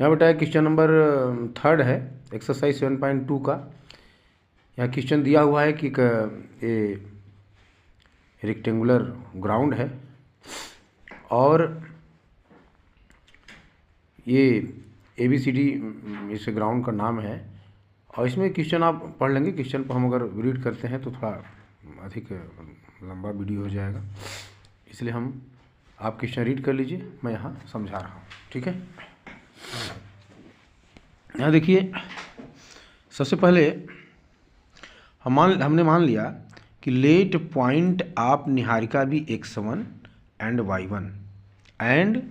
यहाँ बेटा question number 3 है एक्सरसाइज 7.2 का। यहाँ क्वेश्चन दिया हुआ है कि ये रेक्टेंगुलर ग्राउंड है और ये ABCD इस ग्राउंड का नाम है और इसमें क्वेश्चन आप पढ़ लेंगे। क्वेश्चन को हम अगर रीड करते हैं तो थोड़ा अधिक लंबा वीडियो हो जाएगा, इसलिए आप क्वेश्चन रीड कर लीजिए, मैं यहाँ समझा रहा हूँ। ठीक है, यहाँ देखिए, सबसे पहले हमने मान लिया कि लेट पॉइंट ऑफ निहारिका भी x1 and y1 and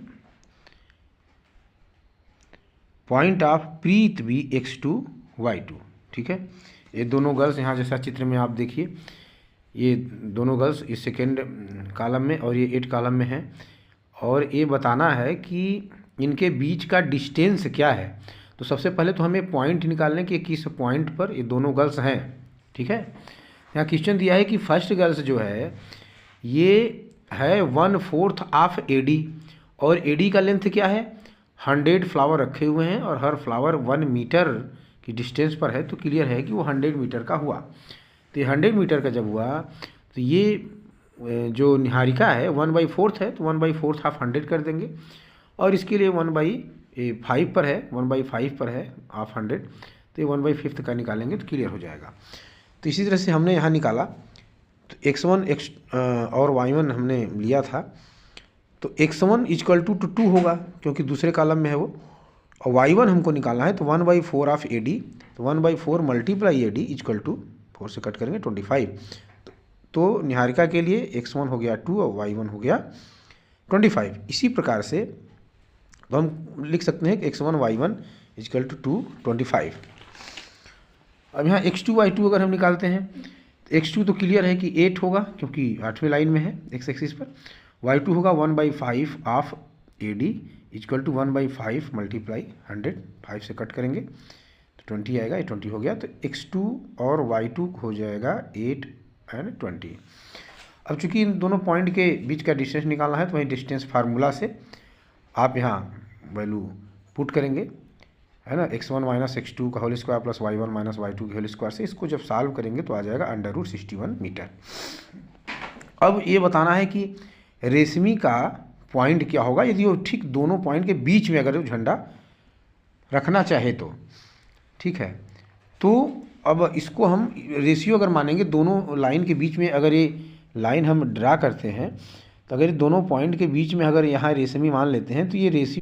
point of Preet भी x2 y2। ठीक है, ये दोनों गर्ल्स यहाँ जैसा चित्र में आप देखिए, ये दोनों गर्ल्स इस सेकेंड कॉलम में और ये 8 कॉलम में हैं और ये बताना है कि इनके बीच का डिस्टेंस क्या है। तो सबसे पहले तो हमें पॉइंट निकालने कि किस पॉइंट पर ये दोनों गर्ल्स हैं। ठीक है, यहाँ क्वेश्चन दिया है कि फर्स्ट गर्ल्स जो है ये है 1/4 ऑफ AD और AD का लेंथ क्या है 100 फ्लावर रखे हुए हैं और हर फ्लावर 1 मीटर की डिस्टेंस पर है, तो क्लियर है कि वो 100 मीटर का हुआ। तो ये 100 मीटर का जब हुआ तो ये जो निहारिका है 1/4 है, तो 1/4 ऑफ 100 कर देंगे और इसके लिए 1/5 पर है, 1/5 पर है ऑफ 100, तो ये 1/5 का निकालेंगे तो क्लियर हो जाएगा। तो इसी तरह से हमने यहाँ निकाला, तो x1 और y1 हमने लिया था, तो x1 = 2 होगा क्योंकि दूसरे कॉलम में है वो, और y1 हमको निकालना है तो 1/4 ऑफ AD, तो 1/4 मल्टीप्लाई AD = 4 से कट करेंगे 25। तो निहारिका के लिए x1 हो गया 2 और y1 हो गया 25। इसी प्रकार से तो हम लिख सकते हैं कि x1 y1 = 2 25। अब यहाँ x2 y2 अगर हम निकालते हैं तो x2 तो क्लियर है कि 8 होगा क्योंकि 8वें लाइन में है x एक्सिस पर, y2 होगा 1/5 ऑफ AD = 1/5 मल्टीप्लाई 100, 5 से कट करेंगे तो 20 आएगा, ये 20 हो गया। तो x2 और y2 हो जाएगा 8 और 20। अब चूंकि इन दोनों पॉइंट के बीच का डिस्टेंस निकालना है तो वही डिस्टेंस फार्मूला से आप यहाँ वैल्यू पुट करेंगे, है ना, x1 - x2 का whole square plus y1 - y2 के होल स्क्वायर से इसको जब सॉल्व करेंगे तो आ जाएगा √61 मीटर। अब ये बताना है कि रेशमी का पॉइंट क्या होगा यदि वो ठीक दोनों पॉइंट के बीच में अगर वो झंडा रखना चाहे तो। ठीक है, तो अब इसको हम रेशियो अगर मानेंगे दोनों लाइन के बीच में, अगर ये लाइन हम ड्रा करते हैं तो अगर ये दोनों पॉइंट के बीच में अगर यहाँ रेशमी मान लेते हैं तो ये रेशियो